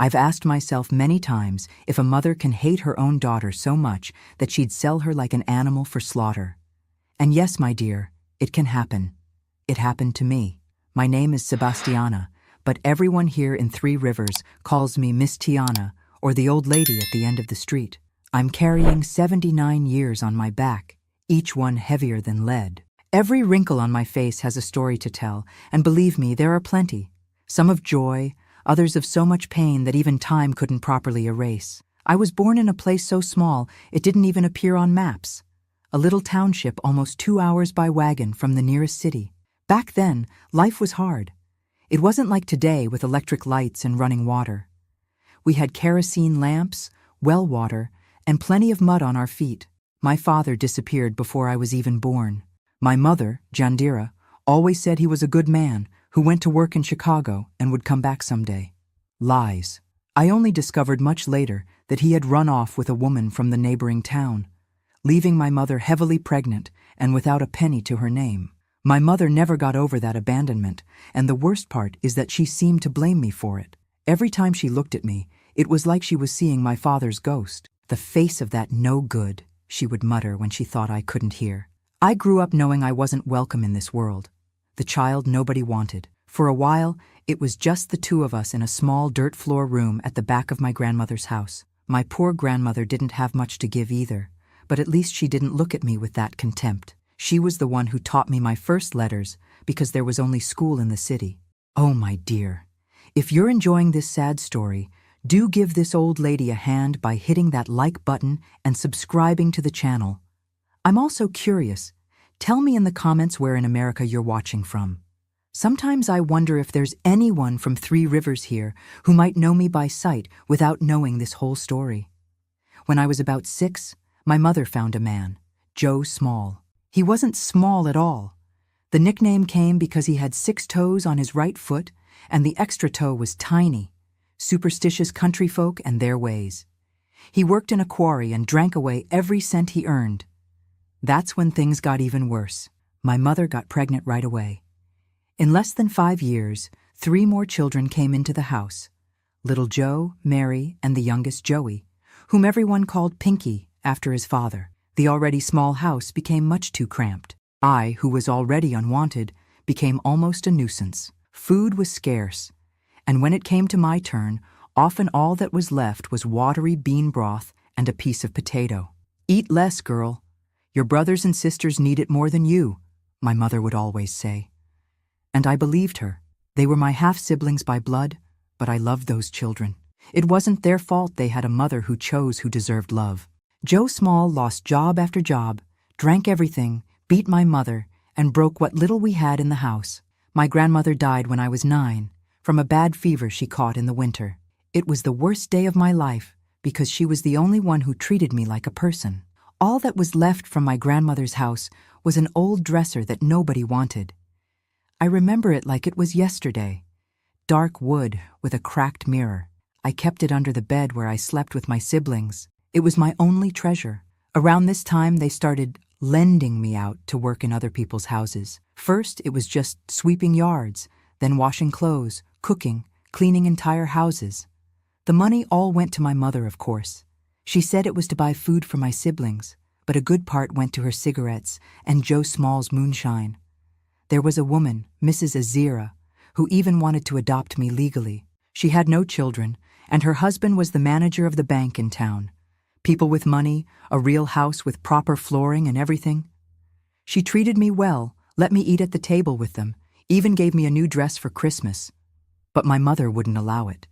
I've asked myself many times if a mother can hate her own daughter so much that she'd sell her like an animal for slaughter. And yes, my dear, it can happen. It happened to me. My name is Sebastiana, but everyone here in Three Rivers calls me Miss Tiana, or the old lady at the end of the street. I'm carrying 79 years on my back, each one heavier than lead. Every wrinkle on my face has a story to tell, and believe me, there are plenty. Some of joy, others of so much pain that even time couldn't properly erase. I was born in a place so small it didn't even appear on maps. A little township almost 2 hours by wagon from the nearest city. Back then, life was hard. It wasn't like today with electric lights and running water. We had kerosene lamps, well water, and plenty of mud on our feet. My father disappeared before I was even born. My mother, Jandira, always said he was a good man who went to work in Chicago and would come back someday. Lies. I only discovered much later that he had run off with a woman from the neighboring town, leaving my mother heavily pregnant and without a penny to her name. My mother never got over that abandonment, and the worst part is that she seemed to blame me for it. Every time she looked at me, it was like she was seeing my father's ghost. "The face of that no good," she would mutter when she thought I couldn't hear. I grew up knowing I wasn't welcome in this world. The child nobody wanted. For a while, it was just the two of us in a small dirt floor room at the back of my grandmother's house. My poor grandmother didn't have much to give either, but at least she didn't look at me with that contempt. She was the one who taught me my first letters because there was only school in the city. Oh, my dear, if you're enjoying this sad story, do give this old lady a hand by hitting that like button and subscribing to the channel. I'm also curious. Tell me in the comments where in America you're watching from. Sometimes I wonder if there's anyone from Three Rivers here who might know me by sight without knowing this whole story. When I was about 6, my mother found a man, Joe Small. He wasn't small at all. The nickname came because he had 6 toes on his right foot, and the extra toe was tiny. Superstitious country folk and their ways. He worked in a quarry and drank away every cent he earned. That's when things got even worse. My mother got pregnant right away. In less than 5 years, 3 more children came into the house. Little Joe, Mary, and the youngest Joey, whom everyone called Pinky after his father. The already small house became much too cramped. I, who was already unwanted, became almost a nuisance. Food was scarce, and when it came to my turn, often all that was left was watery bean broth and a piece of potato. "Eat less, girl. Your brothers and sisters need it more than you," my mother would always say. And I believed her. They were my half-siblings by blood, but I loved those children. It wasn't their fault they had a mother who chose who deserved love. Joe Small lost job after job, drank everything, beat my mother, and broke what little we had in the house. My grandmother died when I was 9, from a bad fever she caught in the winter. It was the worst day of my life because she was the only one who treated me like a person. All that was left from my grandmother's house was an old dresser that nobody wanted. I remember it like it was yesterday. Dark wood with a cracked mirror. I kept it under the bed where I slept with my siblings. It was my only treasure. Around this time, they started lending me out to work in other people's houses. First, it was just sweeping yards, then washing clothes, cooking, cleaning entire houses. The money all went to my mother, of course. She said it was to buy food for my siblings, but a good part went to her cigarettes and Joe Small's moonshine. There was a woman, Mrs. Azira, who even wanted to adopt me legally. She had no children, and her husband was the manager of the bank in town. People with money, a real house with proper flooring and everything. She treated me well, let me eat at the table with them, even gave me a new dress for Christmas. But my mother wouldn't allow it.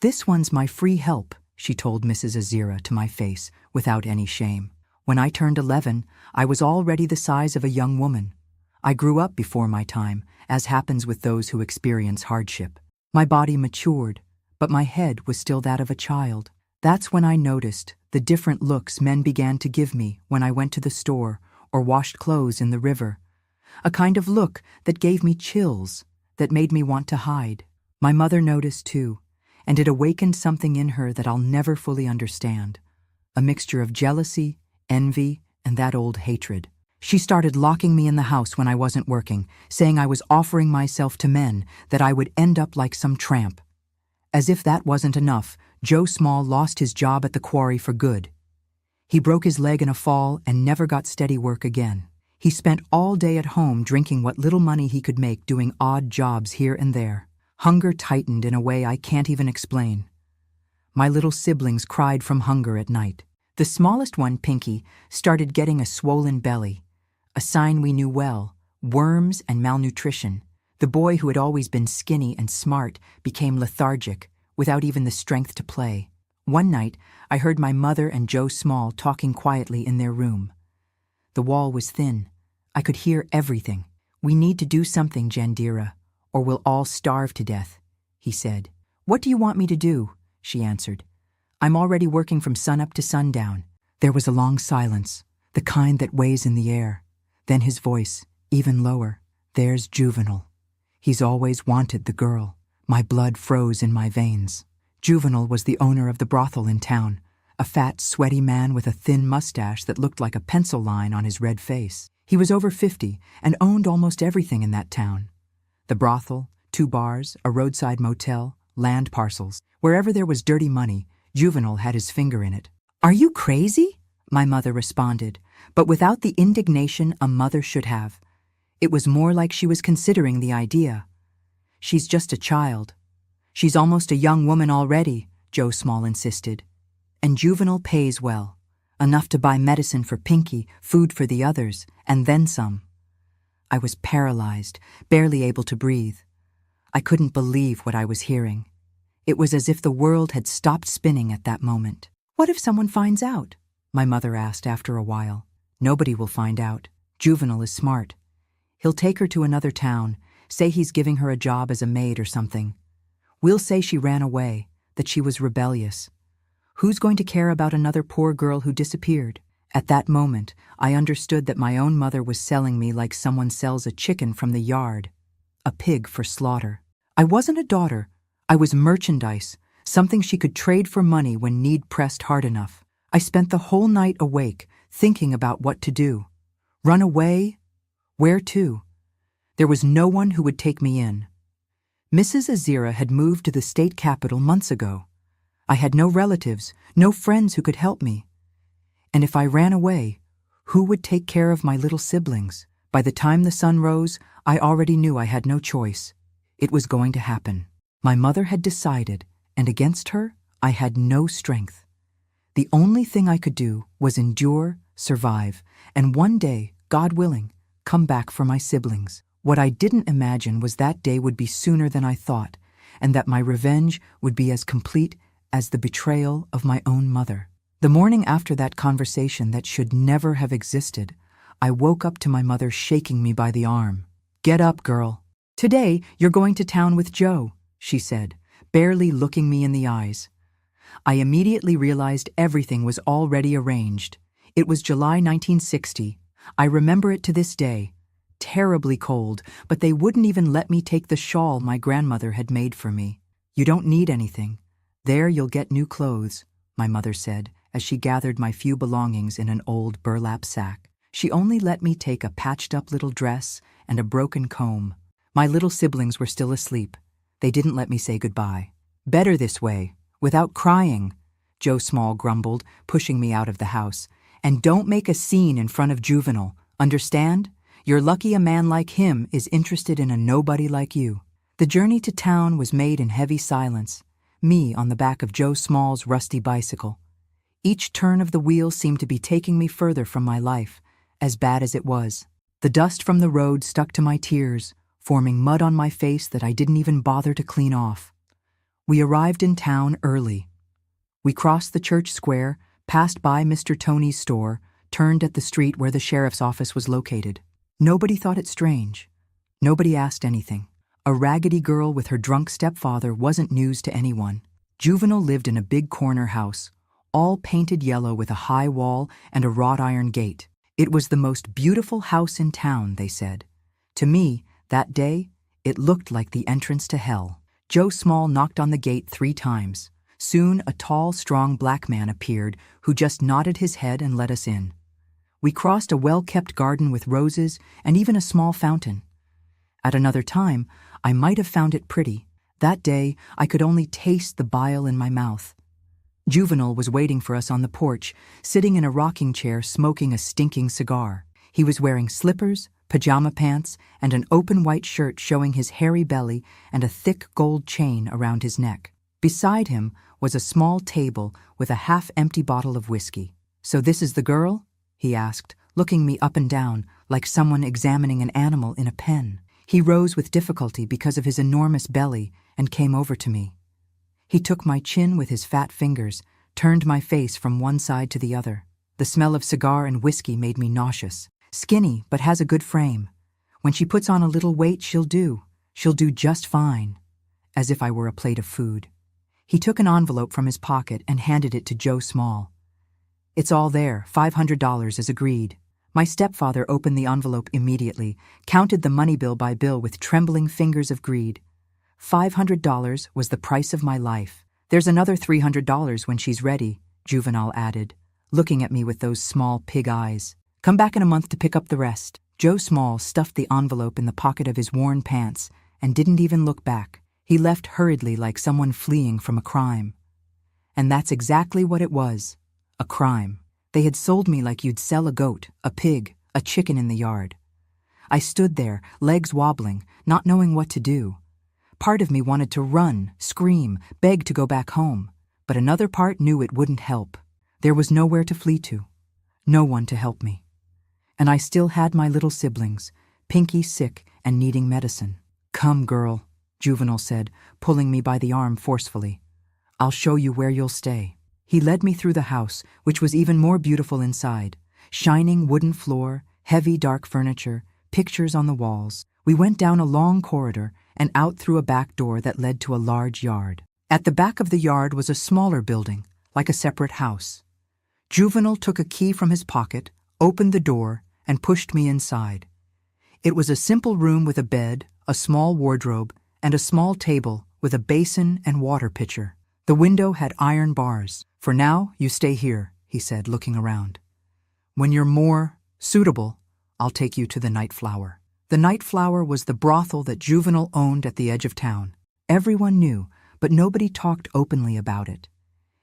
"This one's my free help," she told Mrs. Azira to my face, without any shame. When I turned 11, I was already the size of a young woman. I grew up before my time, as happens with those who experience hardship. My body matured, but my head was still that of a child. That's when I noticed the different looks men began to give me when I went to the store or washed clothes in the river. A kind of look that gave me chills, that made me want to hide. My mother noticed too, and it awakened something in her that I'll never fully understand. A mixture of jealousy, envy, and that old hatred. She started locking me in the house when I wasn't working, saying I was offering myself to men, that I would end up like some tramp. As if that wasn't enough, Joe Small lost his job at the quarry for good. He broke his leg in a fall and never got steady work again. He spent all day at home drinking what little money he could make doing odd jobs here and there. Hunger tightened in a way I can't even explain. My little siblings cried from hunger at night. The smallest one, Pinky, started getting a swollen belly, a sign we knew well: worms and malnutrition. The boy who had always been skinny and smart became lethargic, without even the strength to play. One night, I heard my mother and Joe Small talking quietly in their room. The wall was thin. I could hear everything. "We need to do something, Jandira, or we'll all starve to death," he said. "What do you want me to do?" she answered. "I'm already working from sunup to sundown." There was a long silence, the kind that weighs in the air. Then his voice, even lower. "There's Juvenile. He's always wanted the girl." My blood froze in my veins. Juvenile was the owner of the brothel in town, a fat, sweaty man with a thin mustache that looked like a pencil line on his red face. He was over 50 and owned almost everything in that town. The brothel, 2 bars, a roadside motel, land parcels. Wherever there was dirty money, Juvenile had his finger in it. "Are you crazy?" my mother responded, but without the indignation a mother should have. It was more like she was considering the idea. "She's just a child. She's almost a young woman already," Joe Small insisted. "And Juvenile pays well, enough to buy medicine for Pinky, food for the others, and then some." I was paralyzed, barely able to breathe. I couldn't believe what I was hearing. It was as if the world had stopped spinning at that moment. "What if someone finds out?" my mother asked after a while. "Nobody will find out. Juvenile is smart. He'll take her to another town, say he's giving her a job as a maid or something. We'll say she ran away, that she was rebellious. Who's going to care about another poor girl who disappeared?" At that moment, I understood that my own mother was selling me like someone sells a chicken from the yard, a pig for slaughter. I wasn't a daughter. I was merchandise, something she could trade for money when need pressed hard enough. I spent the whole night awake, thinking about what to do. Run away? Where to? There was no one who would take me in. Mrs. Azira had moved to the state capital months ago. I had no relatives, no friends who could help me. And if I ran away, who would take care of my little siblings? By the time the sun rose, I already knew I had no choice. It was going to happen. My mother had decided, and against her, I had no strength. The only thing I could do was endure, survive, and one day, God willing, come back for my siblings. What I didn't imagine was that day would be sooner than I thought, and that my revenge would be as complete as the betrayal of my own mother. The morning after that conversation that should never have existed, I woke up to my mother shaking me by the arm. "Get up, girl. Today, you're going to town with Joe," she said, barely looking me in the eyes. I immediately realized everything was already arranged. It was July 1960. I remember it to this day. Terribly cold, but they wouldn't even let me take the shawl my grandmother had made for me. "You don't need anything. There you'll get new clothes," my mother said, as she gathered my few belongings in an old burlap sack. She only let me take a patched-up little dress and a broken comb. My little siblings were still asleep. They didn't let me say goodbye. "Better this way, without crying," Joe Small grumbled, pushing me out of the house. "And don't make a scene in front of Juvenile, understand? You're lucky a man like him is interested in a nobody like you." The journey to town was made in heavy silence, me on the back of Joe Small's rusty bicycle. Each turn of the wheel seemed to be taking me further from my life, as bad as it was. The dust from the road stuck to my tears, forming mud on my face that I didn't even bother to clean off. We arrived in town early. We crossed the church square, passed by Mr. Tony's store, turned at the street where the sheriff's office was located. Nobody thought it strange. Nobody asked anything. A raggedy girl with her drunk stepfather wasn't news to anyone. Juvenile lived in a big corner house, all painted yellow with a high wall and a wrought iron gate. It was the most beautiful house in town, they said. To me, that day, it looked like the entrance to hell. Joe Small knocked on the gate 3 times. Soon, a tall, strong black man appeared who just nodded his head and let us in. We crossed a well-kept garden with roses and even a small fountain. At another time, I might have found it pretty. That day, I could only taste the bile in my mouth. Juvenal was waiting for us on the porch, sitting in a rocking chair smoking a stinking cigar. He was wearing slippers, pajama pants, and an open white shirt showing his hairy belly and a thick gold chain around his neck. Beside him was a small table with a half-empty bottle of whiskey. "So this is the girl?" he asked, looking me up and down like someone examining an animal in a pen. He rose with difficulty because of his enormous belly and came over to me. He took my chin with his fat fingers, turned my face from one side to the other. The smell of cigar and whiskey made me nauseous. "Skinny, but has a good frame. When she puts on a little weight, she'll do just fine." As if I were a plate of food. He took an envelope from his pocket and handed it to Joe Small. "It's all there, $500 as agreed." My stepfather opened the envelope immediately, counted the money bill by bill with trembling fingers of greed. $500 was the price of my life. "There's another $300 when she's ready," Juvenal added, looking at me with those small pig eyes. "Come back in a month to pick up the rest." Joe Small stuffed the envelope in the pocket of his worn pants and didn't even look back. He left hurriedly like someone fleeing from a crime. And that's exactly what it was, a crime. They had sold me like you'd sell a goat, a pig, a chicken in the yard. I stood there, legs wobbling, not knowing what to do. Part of me wanted to run, scream, beg to go back home, but another part knew it wouldn't help. There was nowhere to flee to, no one to help me. And I still had my little siblings, Pinky sick and needing medicine. "Come, girl," Juvenal said, pulling me by the arm forcefully. "I'll show you where you'll stay." He led me through the house, which was even more beautiful inside. Shining wooden floor, heavy dark furniture, pictures on the walls. We went down a long corridor and out through a back door that led to a large yard. At the back of the yard was a smaller building, like a separate house. Juvenal took a key from his pocket, opened the door, and pushed me inside. It was a simple room with a bed, a small wardrobe, and a small table with a basin and water pitcher. The window had iron bars. "For now, you stay here," he said, looking around. "When you're more suitable, I'll take you to the Night Flower." The Night Flower was the brothel that Juvenal owned at the edge of town. Everyone knew, but nobody talked openly about it.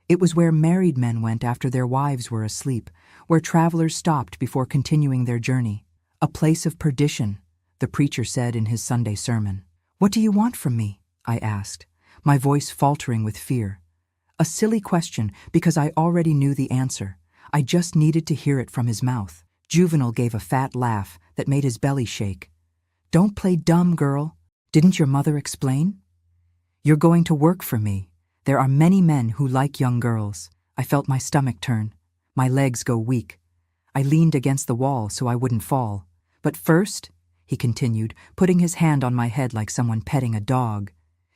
It was where married men went after their wives were asleep, where travelers stopped before continuing their journey. "A place of perdition," the preacher said in his Sunday sermon. "What do you want from me?" I asked, my voice faltering with fear. A silly question, because I already knew the answer. I just needed to hear it from his mouth. Juvenal gave a fat laugh that made his belly shake. "Don't play dumb, girl. Didn't your mother explain? You're going to work for me. There are many men who like young girls." I felt my stomach turn, my legs go weak. I leaned against the wall so I wouldn't fall. "But first," he continued, putting his hand on my head like someone petting a dog,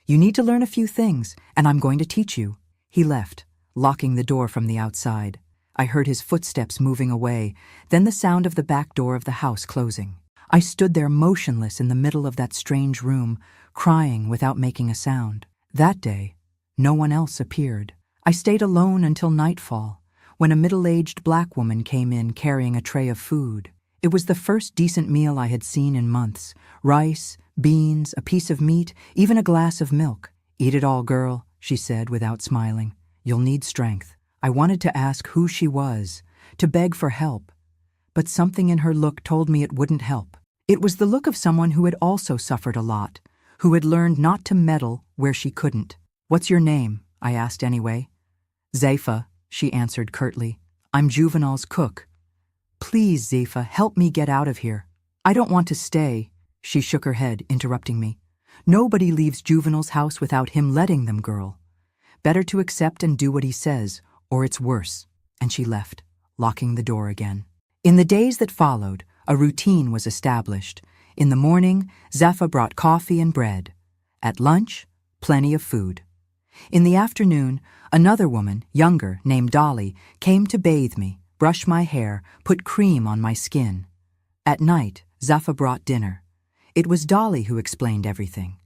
"you need to learn a few things, and I'm going to teach you." He left, locking the door from the outside. I heard his footsteps moving away, then the sound of the back door of the house closing. I stood there motionless in the middle of that strange room, crying without making a sound. That day, no one else appeared. I stayed alone until nightfall, when a middle-aged black woman came in carrying a tray of food. It was the first decent meal I had seen in months. Rice, beans, a piece of meat, even a glass of milk. "Eat it all, girl," she said without smiling. "You'll need strength." I wanted to ask who she was, to beg for help, but something in her look told me it wouldn't help. It was the look of someone who had also suffered a lot, who had learned not to meddle where she couldn't. "What's your name?" I asked anyway. "Zepha," she answered curtly. "I'm Juvenal's cook." "Please, Zepha, help me get out of here." "I don't want to stay." She shook her head, interrupting me. "Nobody leaves Juvenal's house without him letting them, girl. Better to accept and do what he says, or it's worse." And she left, locking the door again. In the days that followed, a routine was established. In the morning, Zepha brought coffee and bread. At lunch, plenty of food. In the afternoon, another woman, younger, named Dolly, came to bathe me, brush my hair, put cream on my skin. At night, Zepha brought dinner. It was Dolly who explained everything.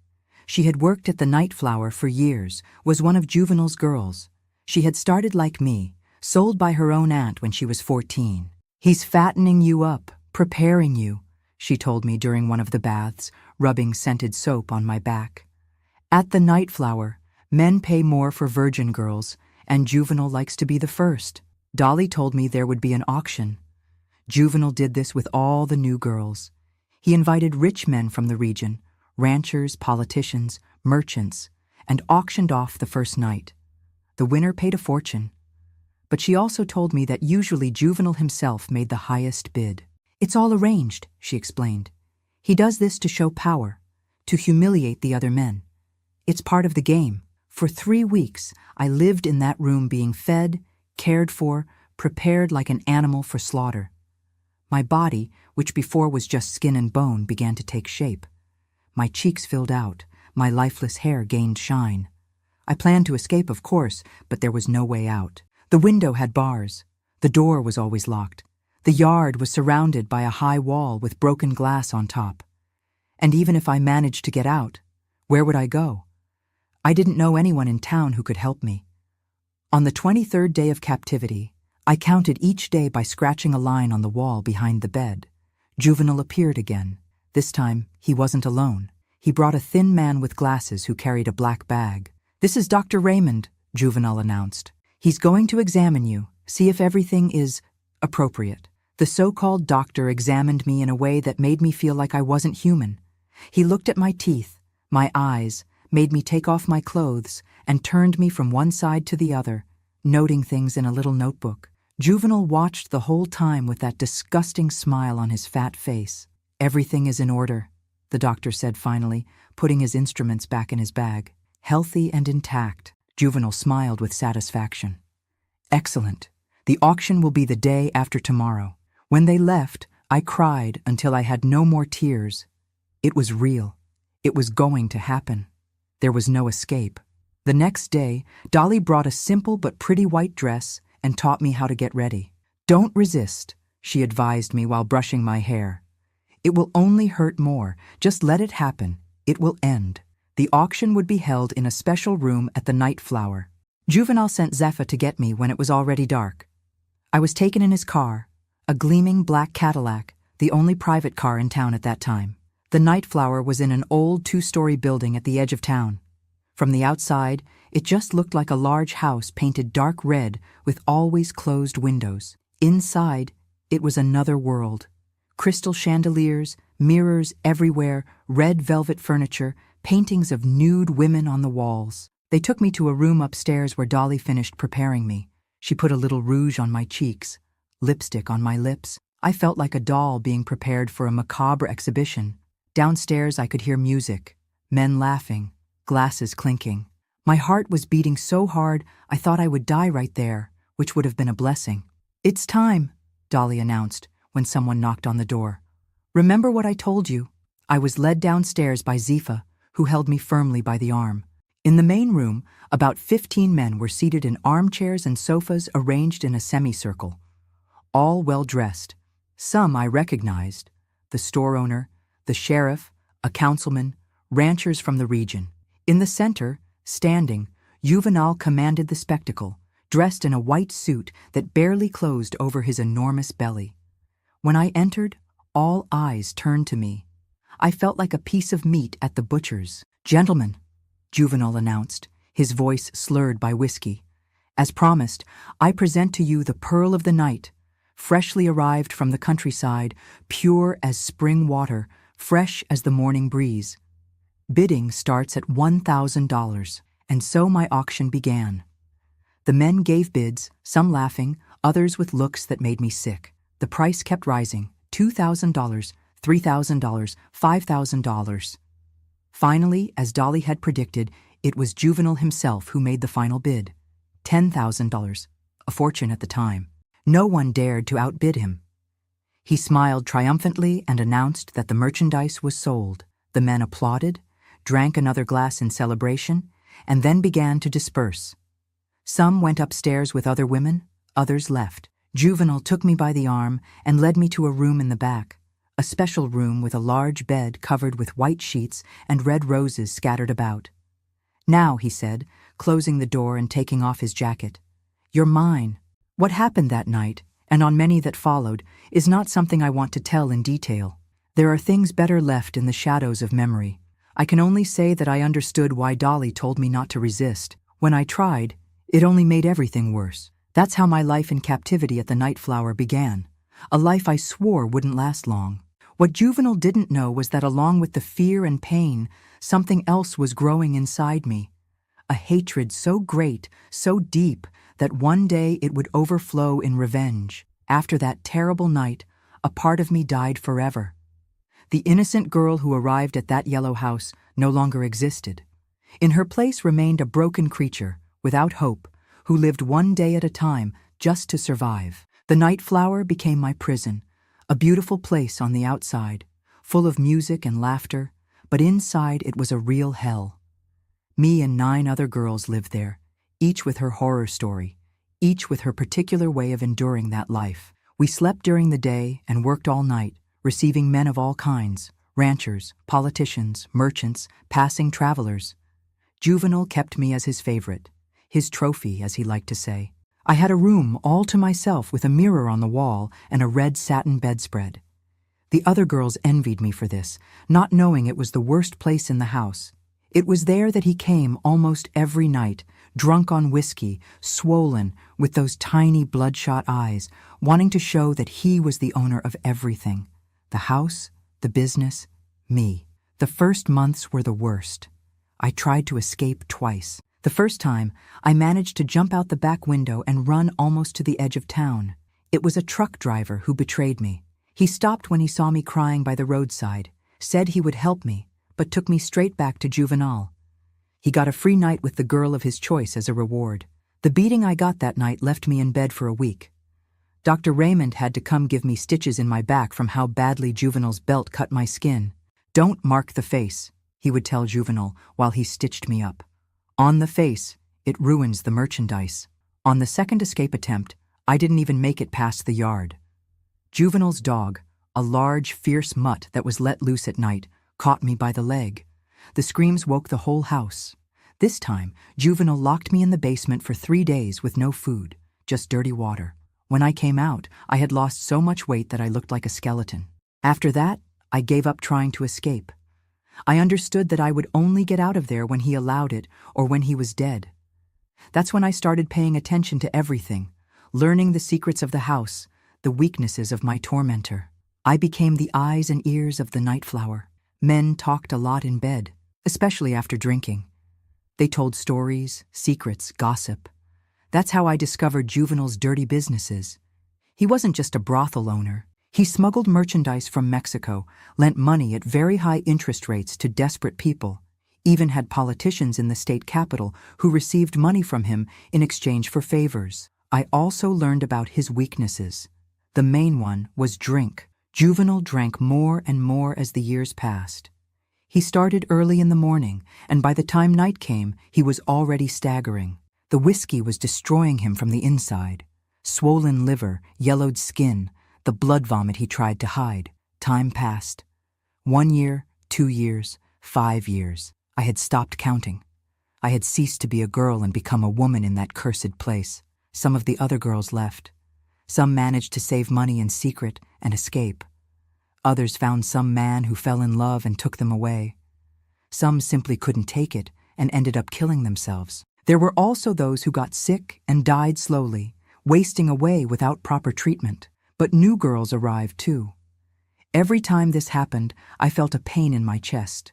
She had worked at the Night Flower for years, was one of Juvenal's girls. She had started like me, sold by her own aunt when she was 14. "He's fattening you up, preparing you," she told me during one of the baths, rubbing scented soap on my back. At the Night Flower, men pay more for virgin girls, and Juvenile likes to be the first. Dolly told me there would be an auction. Juvenile did this with all the new girls. He invited rich men from the region, ranchers, politicians, merchants, and auctioned off the first night. The winner paid a fortune. But she also told me that usually Juvenile himself made the highest bid. It's all arranged, she explained. He does this to show power, to humiliate the other men. It's part of the game. For 3 weeks, I lived in that room being fed, cared for, prepared like an animal for slaughter. My body, which before was just skin and bone, began to take shape. My cheeks filled out, my lifeless hair gained shine. I planned to escape, of course, but there was no way out. The window had bars. The door was always locked. The yard was surrounded by a high wall with broken glass on top. And even if I managed to get out, where would I go? I didn't know anyone in town who could help me. On the 23rd day of captivity, I counted each day by scratching a line on the wall behind the bed. Juvenile appeared again. This time, he wasn't alone. He brought a thin man with glasses who carried a black bag. "This is Dr. Raymond," Juvenile announced. "He's going to examine you, see if everything is appropriate." The so-called doctor examined me in a way that made me feel like I wasn't human. He looked at my teeth, my eyes, made me take off my clothes, and turned me from one side to the other, noting things in a little notebook. Juvenile watched the whole time with that disgusting smile on his fat face. "Everything is in order," the doctor said finally, putting his instruments back in his bag. "Healthy and intact." Juvenile smiled with satisfaction. "Excellent. The auction will be the day after tomorrow." When they left, I cried until I had no more tears. It was real. It was going to happen. There was no escape. The next day, Dolly brought a simple but pretty white dress and taught me how to get ready. "Don't resist," she advised me while brushing my hair. "It will only hurt more. Just let it happen. It will end." The auction would be held in a special room at the Night Flower. Juvenile sent Zephyr to get me when it was already dark. I was taken in his car, a gleaming black Cadillac, the only private car in town at that time. The Night Flower was in an old 2-story building at the edge of town. From the outside, it just looked like a large house painted dark red with always closed windows. Inside, it was another world. Crystal chandeliers, mirrors everywhere, red velvet furniture, paintings of nude women on the walls. They took me to a room upstairs where Dolly finished preparing me. She put a little rouge on my cheeks, lipstick on my lips. I felt like a doll being prepared for a macabre exhibition. Downstairs, I could hear music, men laughing, glasses clinking. My heart was beating so hard I thought I would die right there, which would have been a blessing. "It's time," Dolly announced when someone knocked on the door. "Remember what I told you?" I was led downstairs by Zephyr, who held me firmly by the arm. In the main room, about 15 men were seated in armchairs and sofas arranged in a semicircle, all well-dressed. Some I recognized: the store owner, the sheriff, a councilman, ranchers from the region. In the center, standing, Juvenile commanded the spectacle, dressed in a white suit that barely closed over his enormous belly. When I entered, all eyes turned to me. I felt like a piece of meat at the butcher's. "Gentlemen," Juvenile announced, his voice slurred by whiskey. "As promised, I present to you the pearl of the night, freshly arrived from the countryside, pure as spring water, fresh as the morning breeze. Bidding starts at $1,000, and so my auction began. The men gave bids, some laughing, others with looks that made me sick. The price kept rising: $2,000, $3,000, $5,000. Finally, as Dolly had predicted, it was Juvenile himself who made the final bid: $10,000, a fortune at the time. No one dared to outbid him. He smiled triumphantly and announced that the merchandise was sold. The men applauded, drank another glass in celebration, and then began to disperse. Some went upstairs with other women, others left. Juvenile took me by the arm and led me to a room in the back, a special room with a large bed covered with white sheets and red roses scattered about. "Now," he said, closing the door and taking off his jacket, "you're mine." What happened that night, and on many that followed, is not something I want to tell in detail. There are things better left in the shadows of memory. I can only say that I understood why Dolly told me not to resist. When I tried, it only made everything worse. That's how my life in captivity at the Night Flower began, a life I swore wouldn't last long. What Juvenal didn't know was that along with the fear and pain, something else was growing inside me. A hatred so great, so deep, that one day it would overflow in revenge. After that terrible night, a part of me died forever. The innocent girl who arrived at that yellow house no longer existed. In her place remained a broken creature, without hope, who lived one day at a time just to survive. The Night Flower became my prison, a beautiful place on the outside, full of music and laughter, but inside it was a real hell. Me and 9 other girls lived there, each with her horror story, each with her particular way of enduring that life. We slept during the day and worked all night, receiving men of all kinds, ranchers, politicians, merchants, passing travelers. Juvenal kept me as his favorite, his trophy, as he liked to say. I had a room all to myself with a mirror on the wall and a red satin bedspread. The other girls envied me for this, not knowing it was the worst place in the house. It was there that he came almost every night, drunk on whiskey, swollen, with those tiny bloodshot eyes, wanting to show that he was the owner of everything. The house, the business, me. The first months were the worst. I tried to escape twice. The first time, I managed to jump out the back window and run almost to the edge of town. It was a truck driver who betrayed me. He stopped when he saw me crying by the roadside, said he would help me, but took me straight back to Juvenal. He got a free night with the girl of his choice as a reward. The beating I got that night left me in bed for a week. Dr. Raymond had to come give me stitches in my back from how badly Juvenal's belt cut my skin. "Don't mark the face," he would tell Juvenal while he stitched me up. "On the face, it ruins the merchandise." On the second escape attempt, I didn't even make it past the yard. Juvenal's dog, a large, fierce mutt that was let loose at night, caught me by the leg. The screams woke the whole house. This time, Juvenal locked me in the basement for 3 days with no food, just dirty water. When I came out, I had lost so much weight that I looked like a skeleton. After that, I gave up trying to escape. I understood that I would only get out of there when he allowed it or when he was dead. That's when I started paying attention to everything, learning the secrets of the house, the weaknesses of my tormentor. I became the eyes and ears of the Night Flower. Men talked a lot in bed, especially after drinking. They told stories, secrets, gossip. That's how I discovered Juvenal's dirty businesses. He wasn't just a brothel owner. He smuggled merchandise from Mexico, lent money at very high interest rates to desperate people, even had politicians in the state capital who received money from him in exchange for favors. I also learned about his weaknesses. The main one was drink. Juvenal drank more and more as the years passed. He started early in the morning, and by the time night came, he was already staggering. The whiskey was destroying him from the inside. Swollen liver, yellowed skin, the blood vomit he tried to hide. Time passed. 1 year, 2 years, 5 years. I had stopped counting. I had ceased to be a girl and become a woman in that cursed place. Some of the other girls left. Some managed to save money in secret and escape. Others found some man who fell in love and took them away. Some simply couldn't take it and ended up killing themselves. There were also those who got sick and died slowly, wasting away without proper treatment. But new girls arrived too. Every time this happened, I felt a pain in my chest,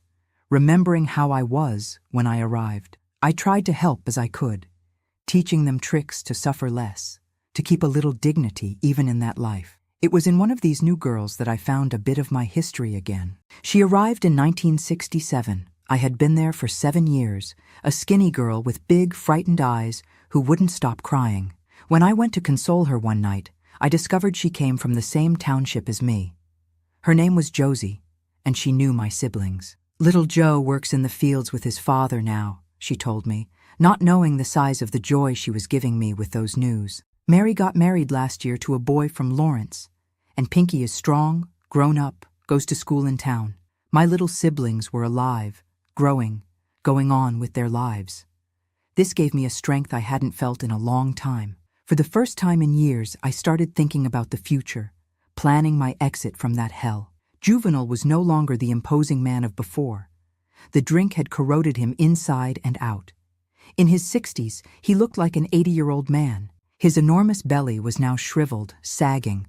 remembering how I was when I arrived. I tried to help as I could, teaching them tricks to suffer less, to keep a little dignity even in that life. It was in one of these new girls that I found a bit of my history again. She arrived in 1967. I had been there for 7 years, a skinny girl with big, frightened eyes who wouldn't stop crying. When I went to console her one night, I discovered she came from the same township as me. Her name was Josie, and she knew my siblings. "Little Joe works in the fields with his father now," she told me, not knowing the size of the joy she was giving me with those news. "Mary got married last year to a boy from Lawrence, and Pinky is strong, grown up, goes to school in town. My little siblings were alive, growing, going on with their lives." This gave me a strength I hadn't felt in a long time. For the first time in years, I started thinking about the future, planning my exit from that hell. Juvenal was no longer the imposing man of before. The drink had corroded him inside and out. In his 60s, he looked like an 80-year-old man. His enormous belly was now shriveled, sagging.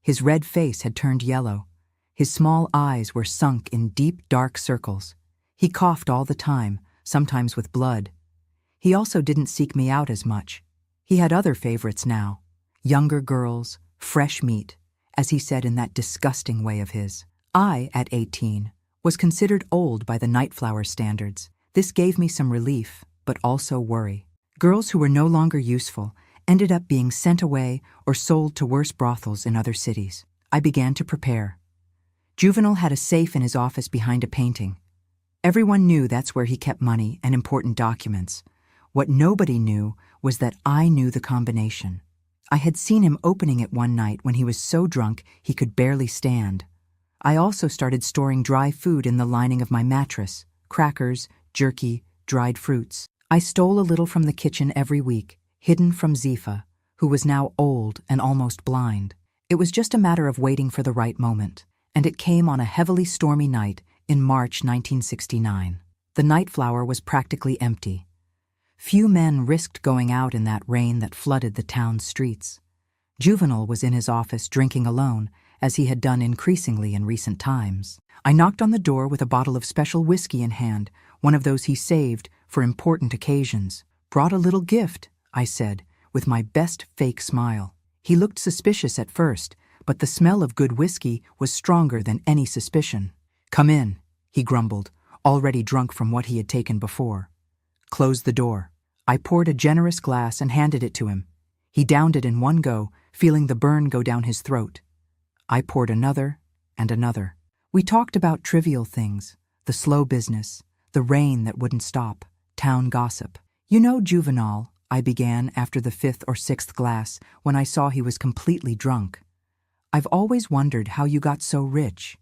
His red face had turned yellow. His small eyes were sunk in deep, dark circles. He coughed all the time, sometimes with blood. He also didn't seek me out as much. He had other favorites now. Younger girls, fresh meat, as he said in that disgusting way of his. I, at 18, was considered old by the Nightflower standards. This gave me some relief, but also worry. Girls who were no longer useful ended up being sent away or sold to worse brothels in other cities. I began to prepare. Juvenile had a safe in his office behind a painting. Everyone knew that's where he kept money and important documents. What nobody knew was that I knew the combination. I had seen him opening it one night when he was so drunk he could barely stand. I also started storing dry food in the lining of my mattress, crackers, jerky, dried fruits. I stole a little from the kitchen every week, hidden from Zifa, who was now old and almost blind. It was just a matter of waiting for the right moment, and it came on a heavily stormy night in March 1969. The Nightflower was practically empty. Few men risked going out in that rain that flooded the town's streets. Juvenile was in his office drinking alone, as he had done increasingly in recent times. I knocked on the door with a bottle of special whiskey in hand, one of those he saved for important occasions. "Brought a little gift," I said, with my best fake smile. He looked suspicious at first, but the smell of good whiskey was stronger than any suspicion. "Come in," he grumbled, already drunk from what he had taken before. "Close the door." I poured a generous glass and handed it to him. He downed it in one go, feeling the burn go down his throat. I poured another and another. We talked about trivial things, the slow business, the rain that wouldn't stop, town gossip. "You know, Juvenile," I began after the 5th or 6th glass, when I saw he was completely drunk. "I've always wondered how you got so rich.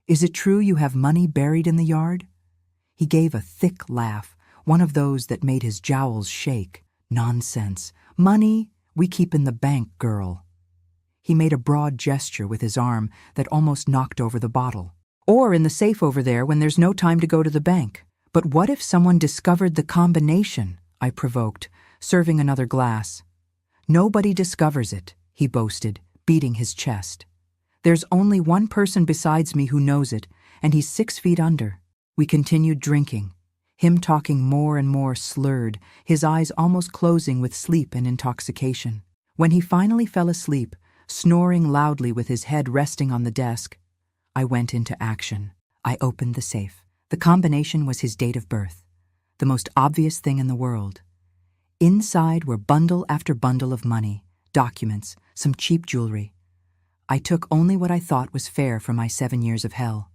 Is it true you have money buried in the yard?" He gave a thick laugh, one of those that made his jowls shake. "Nonsense. Money we keep in the bank, girl." He made a broad gesture with his arm that almost knocked over the bottle. "Or in the safe over there when there's no time to go to the bank." "But what if someone discovered the combination?" I provoked, serving another glass. "Nobody discovers it," he boasted, beating his chest. "There's only one person besides me who knows it, and he's 6 feet under." We continued drinking, him talking more and more slurred, his eyes almost closing with sleep and intoxication. When he finally fell asleep, snoring loudly with his head resting on the desk, I went into action. I opened the safe. The combination was his date of birth, the most obvious thing in the world. Inside were bundle after bundle of money, documents, some cheap jewelry. I took only what I thought was fair for my 7 years of hell.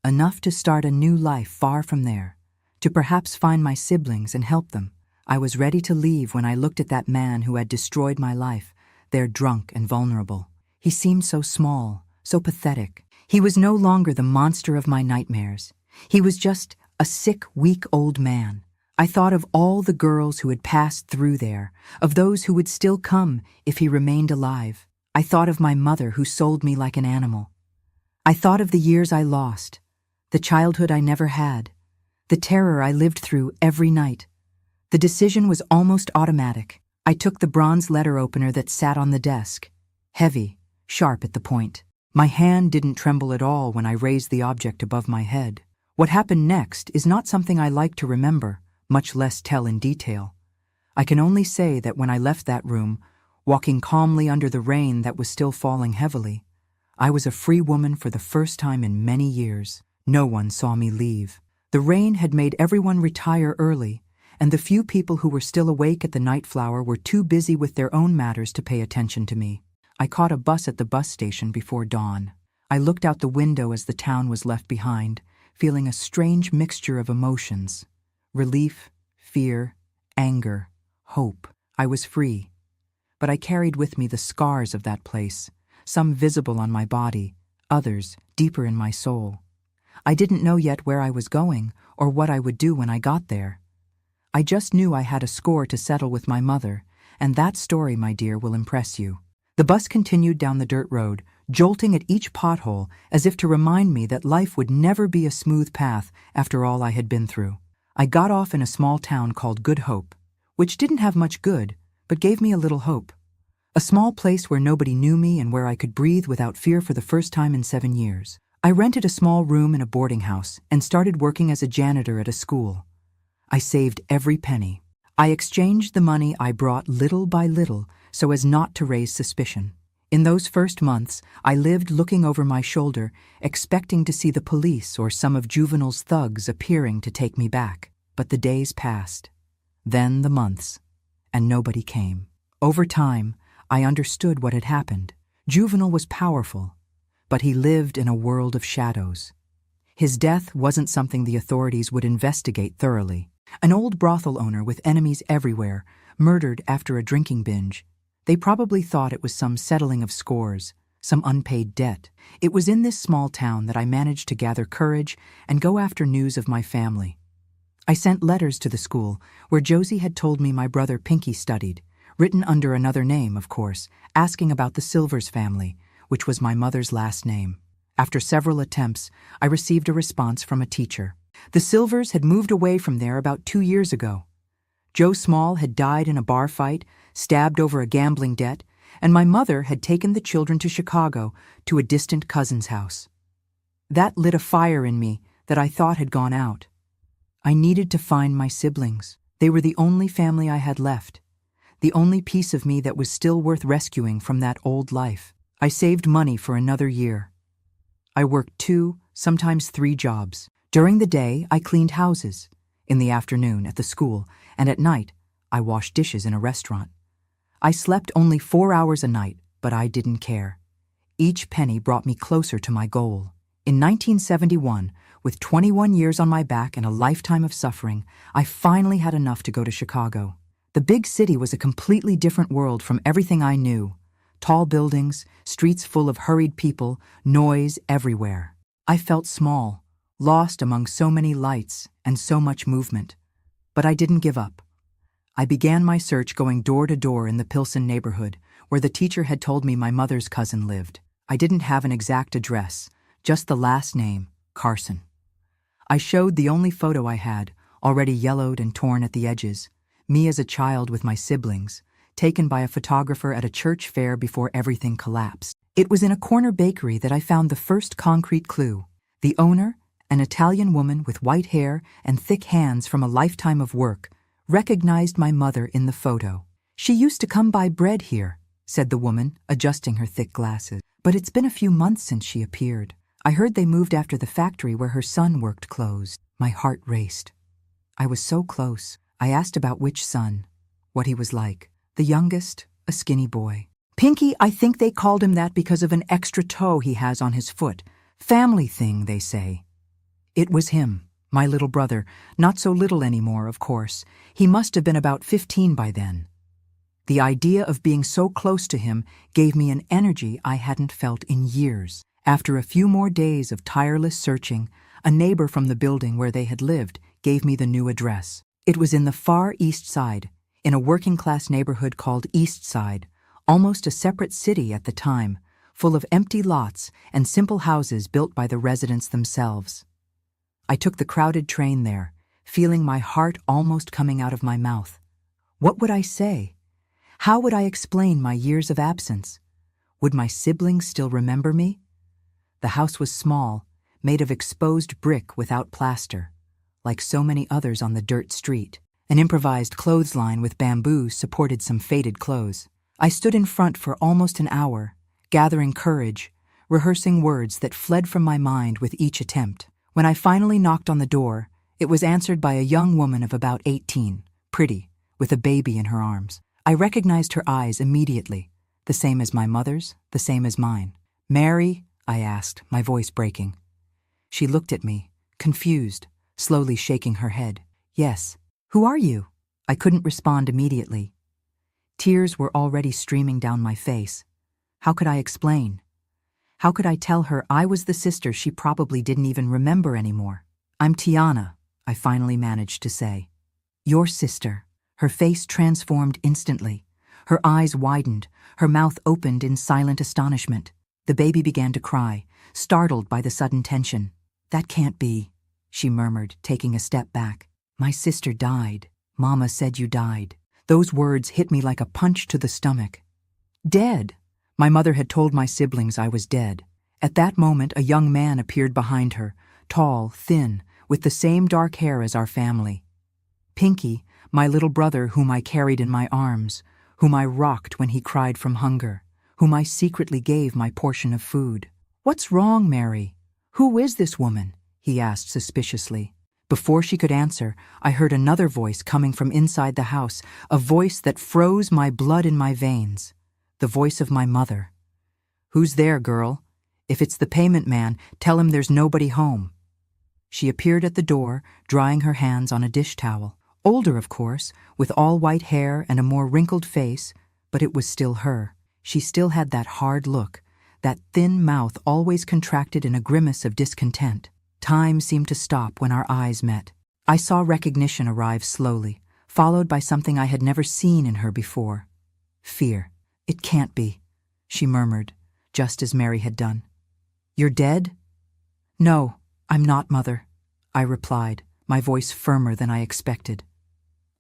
Enough to start a new life far from there, to perhaps find my siblings and help them. I was ready to leave when I looked at that man who had destroyed my life, there drunk and vulnerable. He seemed so small, so pathetic. He was no longer the monster of my nightmares. He was just a sick, weak old man. I thought of all the girls who had passed through there, of those who would still come if he remained alive. I thought of my mother who sold me like an animal. I thought of the years I lost, the childhood I never had, the terror I lived through every night. The decision was almost automatic. I took the bronze letter opener that sat on the desk, heavy, sharp at the point. My hand didn't tremble at all when I raised the object above my head. What happened next is not something I like to remember, much less tell in detail. I can only say that when I left that room, walking calmly under the rain that was still falling heavily, I was a free woman for the first time in many years. No one saw me leave. The rain had made everyone retire early, and the few people who were still awake at the Nightflower were too busy with their own matters to pay attention to me. I caught a bus at the bus station before dawn. I looked out the window as the town was left behind, feeling a strange mixture of emotions: relief, fear, anger, hope. I was free. But I carried with me the scars of that place, some visible on my body, others deeper in my soul. I didn't know yet where I was going or what I would do when I got there. I just knew I had a score to settle with my mother, and that story, my dear, will impress you. The bus continued down the dirt road, jolting at each pothole as if to remind me that life would never be a smooth path after all I had been through. I got off in a small town called Good Hope, which didn't have much good, but gave me a little hope. A small place where nobody knew me and where I could breathe without fear for the first time in 7 years. I rented a small room in a boarding house and started working as a janitor at a school. I saved every penny. I exchanged the money I brought little by little so as not to raise suspicion. In those first months, I lived looking over my shoulder, expecting to see the police or some of Juvenile's thugs appearing to take me back. But the days passed, then the months, and nobody came. Over time, I understood what had happened. Juvenile was powerful, but he lived in a world of shadows. His death wasn't something the authorities would investigate thoroughly. An old brothel owner with enemies everywhere, murdered after a drinking binge. They probably thought it was some settling of scores, some unpaid debt. It was in this small town that I managed to gather courage and go after news of my family. I sent letters to the school where Josie had told me my brother Pinky studied, written under another name, of course, asking about the Silvers family, which was my mother's last name. After several attempts, I received a response from a teacher. The Silvers had moved away from there about 2 years ago. Joe Small had died in a bar fight, stabbed over a gambling debt, and my mother had taken the children to Chicago to a distant cousin's house. That lit a fire in me that I thought had gone out. I needed to find my siblings. They were the only family I had left, the only piece of me that was still worth rescuing from that old life. I saved money for another year. I worked 2, sometimes 3 jobs. During the day, I cleaned houses. In the afternoon, at the school, and at night, I washed dishes in a restaurant. I slept only 4 hours a night, but I didn't care. Each penny brought me closer to my goal. In 1971, with 21 years on my back and a lifetime of suffering, I finally had enough to go to Chicago. The big city was a completely different world from everything I knew. Tall buildings, streets full of hurried people, noise everywhere. I felt small, lost among so many lights and so much movement. But I didn't give up. I began my search going door to door in the Pilsen neighborhood, where the teacher had told me my mother's cousin lived. I didn't have an exact address, just the last name, Carson. I showed the only photo I had, already yellowed and torn at the edges, me as a child with my siblings, taken by a photographer at a church fair before everything collapsed. It was in a corner bakery that I found the first concrete clue. The owner, an Italian woman with white hair and thick hands from a lifetime of work, recognized my mother in the photo. "She used to come buy bread here," said the woman, adjusting her thick glasses. "But it's been a few months since she appeared. I heard they moved after the factory where her son worked closed." My heart raced. I was so close. I asked about which son, what he was like. The youngest, a skinny boy. "Pinky, I think they called him that because of an extra toe he has on his foot. Family thing, they say." It was him, my little brother, not so little anymore, of course. He must have been about 15 by then. The idea of being so close to him gave me an energy I hadn't felt in years. After a few more days of tireless searching, a neighbor from the building where they had lived gave me the new address. It was in the far east side, in a working-class neighborhood called East Side, almost a separate city at the time, full of empty lots and simple houses built by the residents themselves. I took the crowded train there, feeling my heart almost coming out of my mouth. What would I say? How would I explain my years of absence? Would my siblings still remember me? The house was small, made of exposed brick without plaster, like so many others on the dirt street. An improvised clothesline with bamboo supported some faded clothes. I stood in front for almost an hour, gathering courage, rehearsing words that fled from my mind with each attempt. When I finally knocked on the door, it was answered by a young woman of about 18, pretty, with a baby in her arms. I recognized her eyes immediately, the same as my mother's, the same as mine. "Mary?" I asked, my voice breaking. She looked at me, confused, slowly shaking her head. "Yes." "Who are you?" I couldn't respond immediately. Tears were already streaming down my face. How could I explain? How could I tell her I was the sister she probably didn't even remember anymore? "I'm Tiana," I finally managed to say. "Your sister." Her face transformed instantly. Her eyes widened, her mouth opened in silent astonishment. The baby began to cry, startled by the sudden tension. "That can't be," she murmured, taking a step back. "My sister died. Mama said you died." Those words hit me like a punch to the stomach. Dead! My mother had told my siblings I was dead. At that moment, a young man appeared behind her, tall, thin, with the same dark hair as our family. Pinky, my little brother whom I carried in my arms, whom I rocked when he cried from hunger, whom I secretly gave my portion of food. "What's wrong, Mary? Who is this woman?" he asked suspiciously. Before she could answer, I heard another voice coming from inside the house, a voice that froze my blood in my veins. The voice of my mother. "Who's there, girl? If it's the payment man, tell him there's nobody home." She appeared at the door, drying her hands on a dish towel. Older, of course, with all white hair and a more wrinkled face, but it was still her. She still had that hard look, that thin mouth always contracted in a grimace of discontent. Time seemed to stop when our eyes met. I saw recognition arrive slowly, followed by something I had never seen in her before. Fear. "It can't be," she murmured, just as Mary had done. "You're dead?" "No, I'm not, Mother," I replied, my voice firmer than I expected.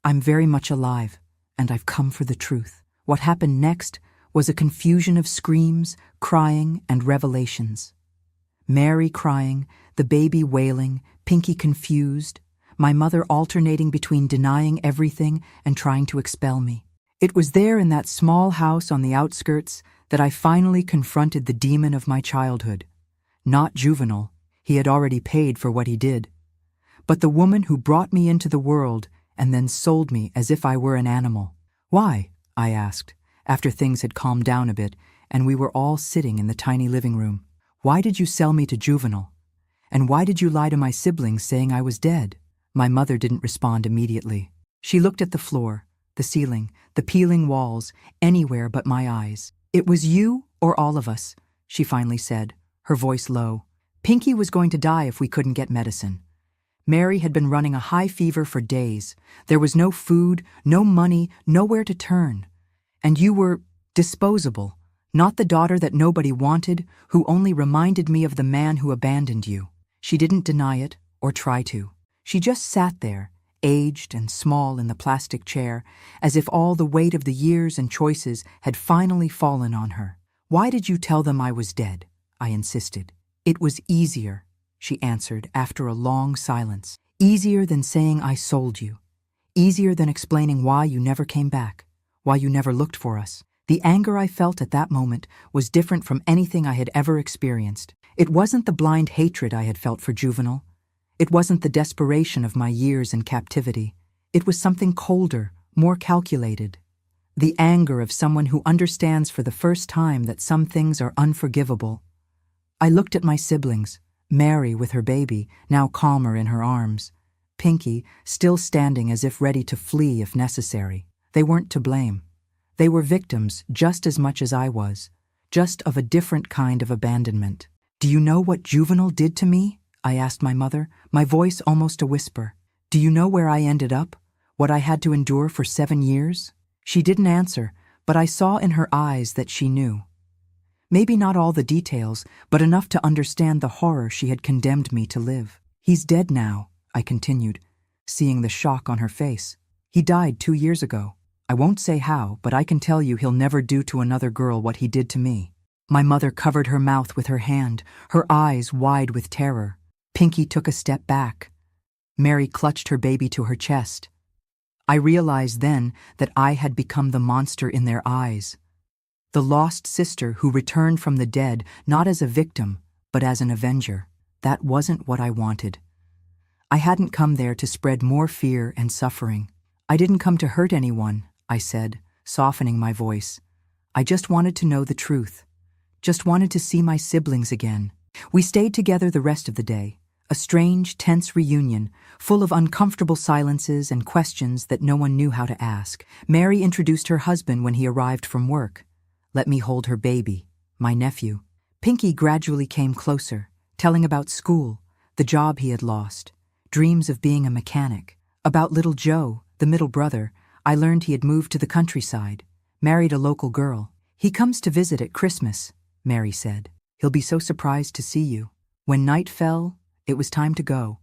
"I'm very much alive, and I've come for the truth." What happened next was a confusion of screams, crying, and revelations. Mary crying, the baby wailing, Pinky confused, my mother alternating between denying everything and trying to expel me. It was there in that small house on the outskirts that I finally confronted the demon of my childhood. Not Juvenile, he had already paid for what he did, but the woman who brought me into the world and then sold me as if I were an animal. "Why?" I asked, after things had calmed down a bit and we were all sitting in the tiny living room. "Why did you sell me to Juvenile? And why did you lie to my siblings saying I was dead?" My mother didn't respond immediately. She looked at the floor, the ceiling, the peeling walls, anywhere but my eyes. "It was you or all of us," she finally said, her voice low. "Pinky was going to die if we couldn't get medicine. Mary had been running a high fever for days. There was no food, no money, nowhere to turn. And you were disposable, not the daughter that nobody wanted, who only reminded me of the man who abandoned you." She didn't deny it or try to. She just sat there, aged and small in the plastic chair, as if all the weight of the years and choices had finally fallen on her. "Why did you tell them I was dead?" I insisted. "It was easier," she answered after a long silence. "Easier than saying I sold you. Easier than explaining why you never came back, why you never looked for us." The anger I felt at that moment was different from anything I had ever experienced. It wasn't the blind hatred I had felt for Juvenile. It wasn't the desperation of my years in captivity. It was something colder, more calculated. The anger of someone who understands for the first time that some things are unforgivable. I looked at my siblings, Mary with her baby, now calmer in her arms, Pinky still standing as if ready to flee if necessary. They weren't to blame. They were victims just as much as I was, just of a different kind of abandonment. "Do you know what Juvenile did to me?" I asked my mother, my voice almost a whisper. "Do you know where I ended up? What I had to endure for 7 years?" She didn't answer, but I saw in her eyes that she knew. Maybe not all the details, but enough to understand the horror she had condemned me to live. "He's dead now," I continued, seeing the shock on her face. "He died 2 years ago. I won't say how, but I can tell you he'll never do to another girl what he did to me." My mother covered her mouth with her hand, her eyes wide with terror. Pinky took a step back. Mary clutched her baby to her chest. I realized then that I had become the monster in their eyes. The lost sister who returned from the dead, not as a victim, but as an avenger. That wasn't what I wanted. I hadn't come there to spread more fear and suffering. "I didn't come to hurt anyone," I said, softening my voice. "I just wanted to know the truth. Just wanted to see my siblings again." We stayed together the rest of the day, a strange, tense reunion, full of uncomfortable silences and questions that no one knew how to ask. Mary introduced her husband when he arrived from work. Let me hold her baby, my nephew. Pinky gradually came closer, telling about school, the job he had lost, dreams of being a mechanic. About little Joe, the middle brother, I learned he had moved to the countryside. Married a local girl. He comes to visit at Christmas, Mary said. He'll be so surprised to see you. When night fell, it was time to go.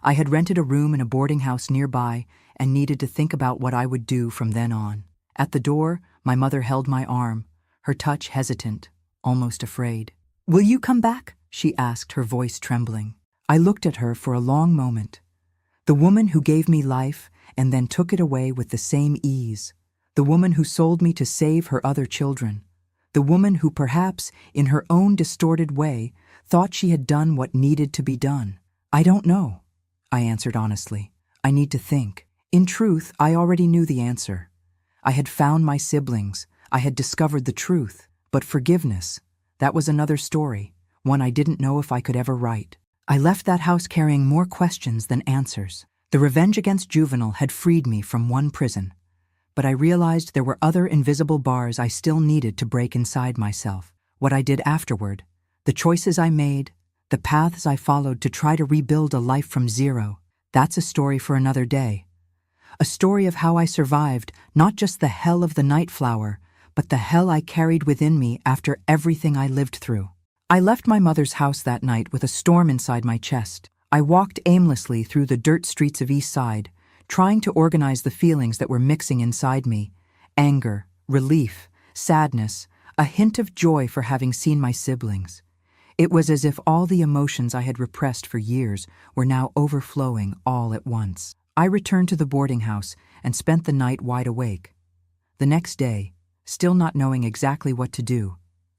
I had rented a room in a boarding house nearby and needed to think about what I would do from then on. At the door, my mother held my arm, her touch hesitant, almost afraid. "Will you come back?" she asked, her voice trembling. I looked at her for a long moment. The woman who gave me life and then took it away with the same ease. The woman who sold me to save her other children. The woman who perhaps, in her own distorted way, thought she had done what needed to be done. "I don't know," I answered honestly. "I need to think." In truth, I already knew the answer. I had found my siblings. I had discovered the truth. But forgiveness, that was another story, one I didn't know if I could ever write. I left that house carrying more questions than answers. The revenge against Juvenal had freed me from one prison. But I realized there were other invisible bars I still needed to break inside myself. What I did afterward, the choices I made, the paths I followed to try to rebuild a life from zero, that's a story for another day. A story of how I survived not just the hell of the night flower, but the hell I carried within me after everything I lived through. I left my mother's house that night with a storm inside my chest. I walked aimlessly through the dirt streets of East Side, trying to organize the feelings that were mixing inside me. Anger, relief, sadness, a hint of joy for having seen my siblings. It was as if all the emotions I had repressed for years were now overflowing all at once. I returned to the boarding house and spent the night wide awake. The next day, still not knowing exactly what to do,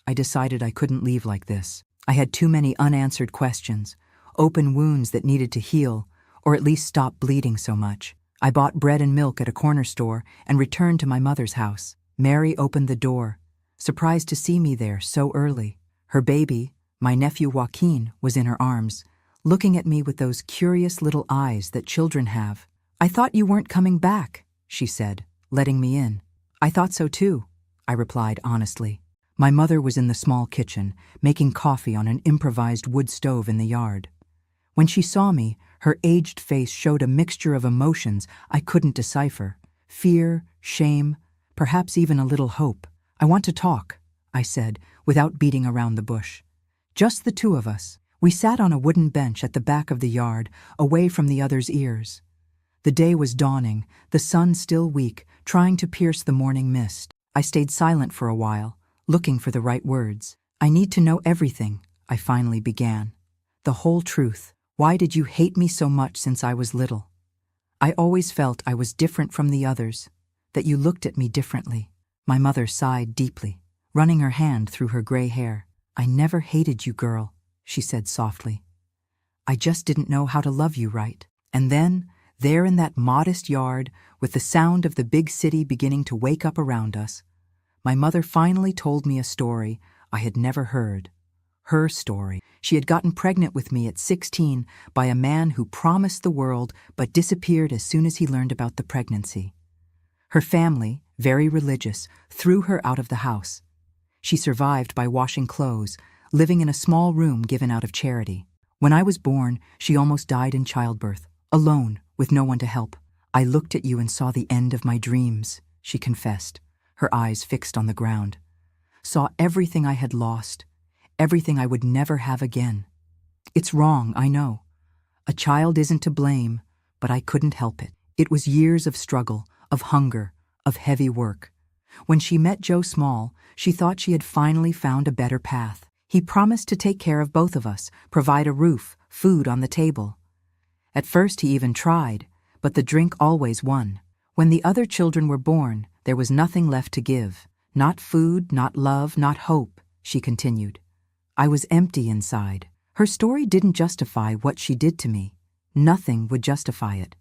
I decided I couldn't leave like this. I had too many unanswered questions, open wounds that needed to heal, or at least stop bleeding so much. I bought bread and milk at a corner store and returned to my mother's house. Mary opened the door, surprised to see me there so early. Her baby, my nephew Joaquin, was in her arms, looking at me with those curious little eyes that children have. "I thought you weren't coming back," she said, letting me in. "I thought so too," I replied honestly. My mother was in the small kitchen, making coffee on an improvised wood stove in the yard. When she saw me, her aged face showed a mixture of emotions I couldn't decipher. Fear, shame, perhaps even a little hope. "I want to talk," I said, without beating around the bush. "Just the two of us." We sat on a wooden bench at the back of the yard, away from the others' ears. The day was dawning, the sun still weak, trying to pierce the morning mist. I stayed silent for a while, looking for the right words. "I need to know everything," I finally began. "The whole truth. Why did you hate me so much since I was little? I always felt I was different from the others, that you looked at me differently." My mother sighed deeply, running her hand through her gray hair. "I never hated you, girl," she said softly. "I just didn't know how to love you right." And then, there in that modest yard, with the sound of the big city beginning to wake up around us, my mother finally told me a story I had never heard. Her story. She had gotten pregnant with me at 16 by a man who promised the world but disappeared as soon as he learned about the pregnancy. Her family, very religious, threw her out of the house. She survived by washing clothes, living in a small room given out of charity. When I was born, she almost died in childbirth, alone, with no one to help. "I looked at you and saw the end of my dreams," she confessed, her eyes fixed on the ground. "Saw everything I had lost, everything I would never have again. It's wrong, I know. A child isn't to blame, but I couldn't help it. It was years of struggle, of hunger, of heavy work. When she met Joe Small, she thought she had finally found a better path. He promised to take care of both of us, provide a roof, food on the table. At first he even tried, but the drink always won. When the other children were born, there was nothing left to give. Not food, not love, not hope," she continued. "I was empty inside." Her story didn't justify what she did to me. Nothing would justify it.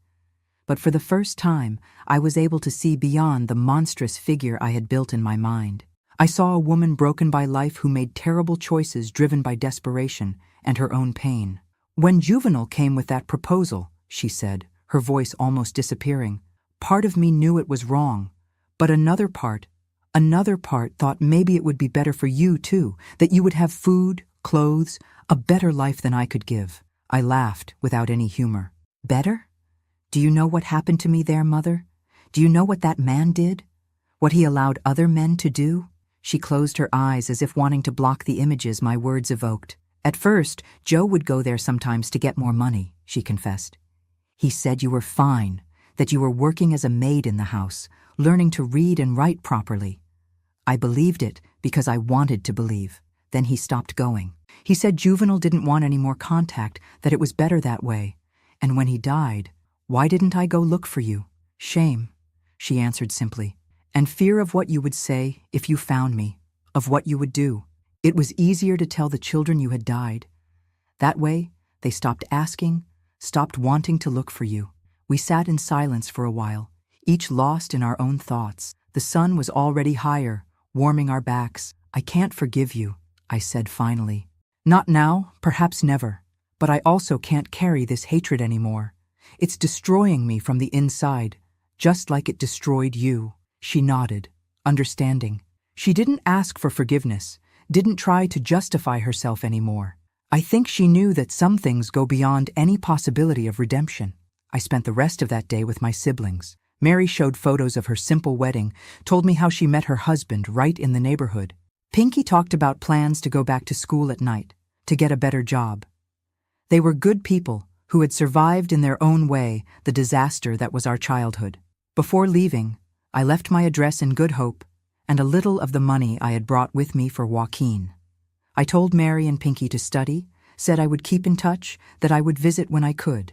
But for the first time, I was able to see beyond the monstrous figure I had built in my mind. I saw a woman broken by life who made terrible choices driven by desperation and her own pain. "When Juvenal came with that proposal," she said, her voice almost disappearing, "part of me knew it was wrong, but another part thought maybe it would be better for you too, that you would have food, clothes, a better life than I could give." I laughed without any humor. "Better? Do you know what happened to me there, Mother? Do you know what that man did? What he allowed other men to do? She closed her eyes as if wanting to block the images my words evoked. At first, Joe would go there sometimes to get more money, she confessed. He said you were fine, that you were working as a maid in the house, learning to read and write properly. I believed it because I wanted to believe. Then he stopped going. He said Juvenile didn't want any more contact, that it was better that way. And when he died, why didn't I go look for you? Shame, she answered simply. And fear of what you would say if you found me, of what you would do. It was easier to tell the children you had died. That way, they stopped asking, stopped wanting to look for you. We sat in silence for a while, each lost in our own thoughts. The sun was already higher, warming our backs. I can't forgive you, I said finally. Not now, perhaps never. But I also can't carry this hatred anymore. It's destroying me from the inside, just like it destroyed you. She nodded, understanding. She didn't ask for forgiveness, didn't try to justify herself anymore. I think she knew that some things go beyond any possibility of redemption. I spent the rest of that day with my siblings. Mary showed photos of her simple wedding, told me how she met her husband right in the neighborhood. Pinky talked about plans to go back to school at night, to get a better job. They were good people who had survived in their own way the disaster that was our childhood. Before leaving, I left my address in Good Hope and a little of the money I had brought with me for Joaquin. I told Mary and Pinky to study, said I would keep in touch, that I would visit when I could.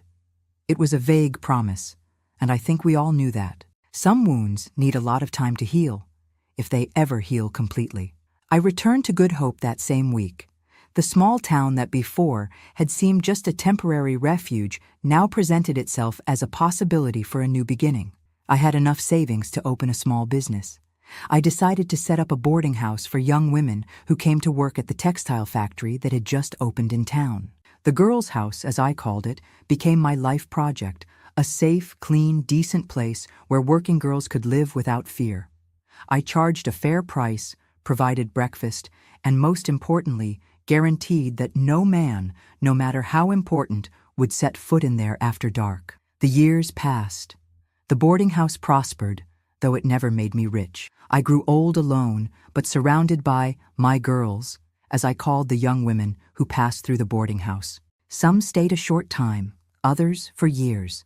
It was a vague promise, and I think we all knew that. Some wounds need a lot of time to heal, if they ever heal completely. I returned to Good Hope that same week. The small town that before had seemed just a temporary refuge now presented itself as a possibility for a new beginning. I had enough savings to open a small business. I decided to set up a boarding house for young women who came to work at the textile factory that had just opened in town. The girls' house, as I called it, became my life project, a safe, clean, decent place where working girls could live without fear. I charged a fair price, provided breakfast, and most importantly, guaranteed that no man, no matter how important, would set foot in there after dark. The years passed. The boarding house prospered, though it never made me rich. I grew old alone, but surrounded by my girls, as I called the young women who passed through the boarding house. Some stayed a short time, others for years.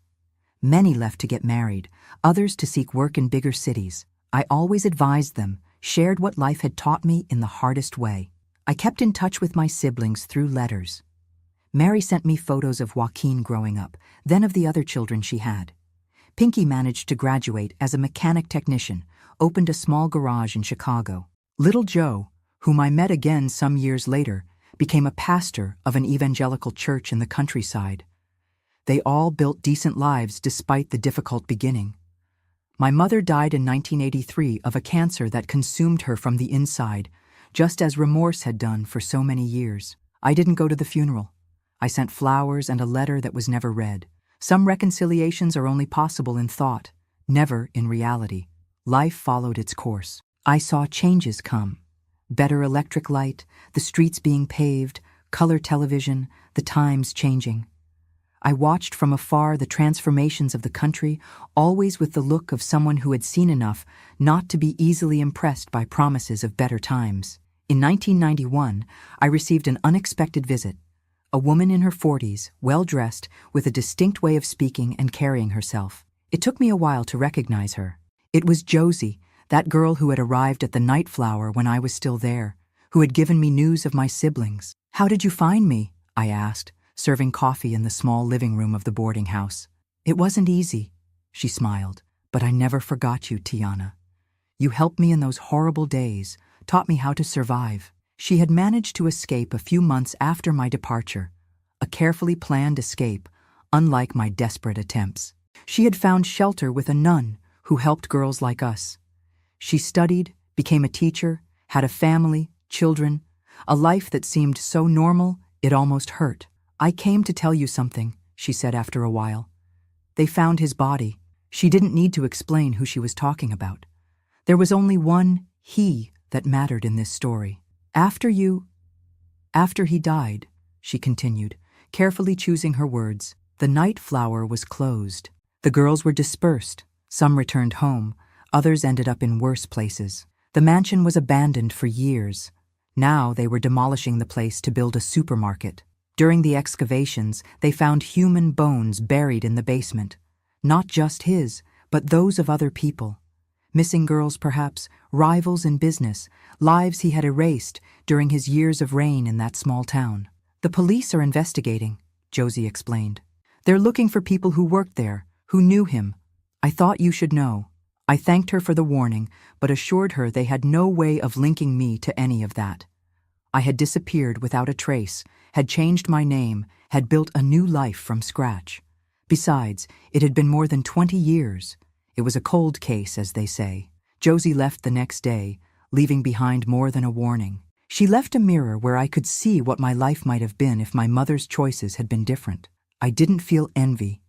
Many left to get married, others to seek work in bigger cities. I always advised them, shared what life had taught me in the hardest way. I kept in touch with my siblings through letters. Mary sent me photos of Joaquin growing up, then of the other children she had. Pinky managed to graduate as a mechanic technician, opened a small garage in Chicago. Little Joe, whom I met again some years later, became a pastor of an evangelical church in the countryside. They all built decent lives despite the difficult beginning. My mother died in 1983 of a cancer that consumed her from the inside, just as remorse had done for so many years. I didn't go to the funeral. I sent flowers and a letter that was never read. Some reconciliations are only possible in thought, never in reality. Life followed its course. I saw changes come. Better electric light, the streets being paved, color television, the times changing. I watched from afar the transformations of the country, always with the look of someone who had seen enough not to be easily impressed by promises of better times. In 1991, I received an unexpected visit. A woman in her 40s, well-dressed, with a distinct way of speaking and carrying herself. It took me a while to recognize her. It was Josie, that girl who had arrived at the Night Flower when I was still there, who had given me news of my siblings. "How did you find me?" I asked, serving coffee in the small living room of the boarding house. "It wasn't easy," she smiled, "but I never forgot you, Tiana. You helped me in those horrible days, taught me how to survive." She had managed to escape a few months after my departure, a carefully planned escape, unlike my desperate attempts. She had found shelter with a nun who helped girls like us. She studied, became a teacher, had a family, children, a life that seemed so normal it almost hurt. "I came to tell you something," she said after a while. "They found his body." She didn't need to explain who she was talking about. There was only one he that mattered in this story. After he died," she continued, carefully choosing her words, "the Night Flower was closed. The girls were dispersed. Some returned home, Others ended up in worse places. The mansion was abandoned for years. Now they were demolishing the place to build a supermarket. During the excavations, they found human bones buried in the basement. Not just his, but those of other people. Missing girls perhaps, rivals in business, lives he had erased during his years of reign in that small town. The police are investigating, Josie explained. They're looking for people who worked there, who knew him. I thought you should know. I thanked her for the warning, but assured her they had no way of linking me to any of that. I had disappeared without a trace, had changed my name, had built a new life from scratch. Besides, it had been more than 20 years. It was a cold case, as they say. Josie left the next day, leaving behind more than a warning. She left a mirror where I could see what my life might have been if my mother's choices had been different. I didn't feel envy,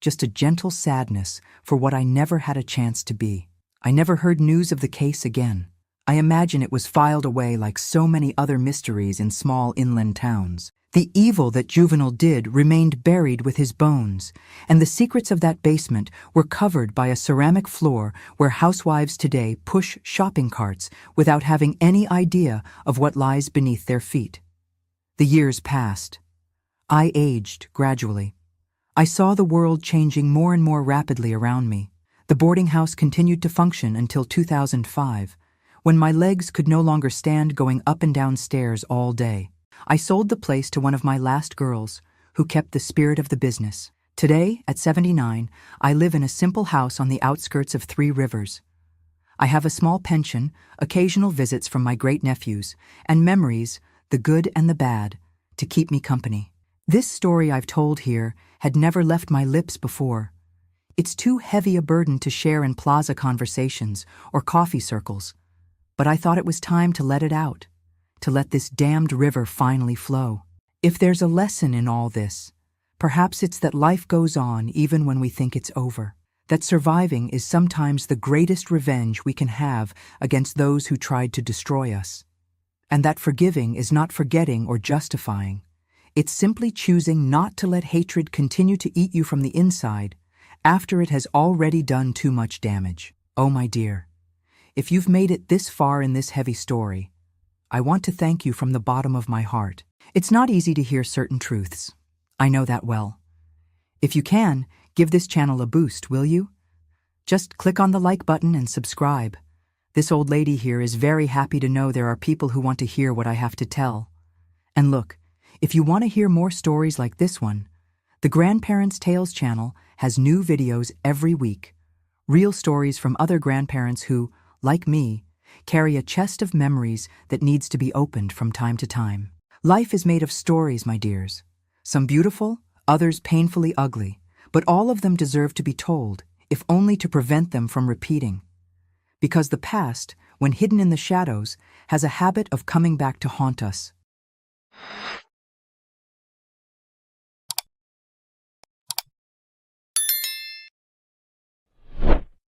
just a gentle sadness for what I never had a chance to be. I never heard news of the case again. I imagine it was filed away like so many other mysteries in small inland towns. The evil that Juvenal did remained buried with his bones, and the secrets of that basement were covered by a ceramic floor where housewives today push shopping carts without having any idea of what lies beneath their feet. The years passed. I aged gradually. I saw the world changing more and more rapidly around me. The boarding house continued to function until 2005, when my legs could no longer stand going up and down stairs all day. I sold the place to one of my last girls, who kept the spirit of the business. Today, at 79, I live in a simple house on the outskirts of 3 Rivers. I have a small pension, occasional visits from my great-nephews, and memories, the good and the bad, to keep me company. This story I've told here had never left my lips before. It's too heavy a burden to share in plaza conversations or coffee circles, but I thought it was time to let it out. To let this damned river finally flow. If there's a lesson in all this, perhaps it's that life goes on even when we think it's over. That surviving is sometimes the greatest revenge we can have against those who tried to destroy us. And that forgiving is not forgetting or justifying. It's simply choosing not to let hatred continue to eat you from the inside after it has already done too much damage. Oh, my dear, if you've made it this far in this heavy story, I want to thank you from the bottom of my heart. It's not easy to hear certain truths. I know that well. If you can, give this channel a boost, will you? Just click on the like button and subscribe. This old lady here is very happy to know there are people who want to hear what I have to tell. And look, if you want to hear more stories like this one, the Grandparents' Tales channel has new videos every week. Real stories from other grandparents who, like me, carry a chest of memories that needs to be opened from time to time. Life is made of stories, my dears. Some beautiful, others painfully ugly, but all of them deserve to be told, if only to prevent them from repeating. Because the past, when hidden in the shadows, has a habit of coming back to haunt us.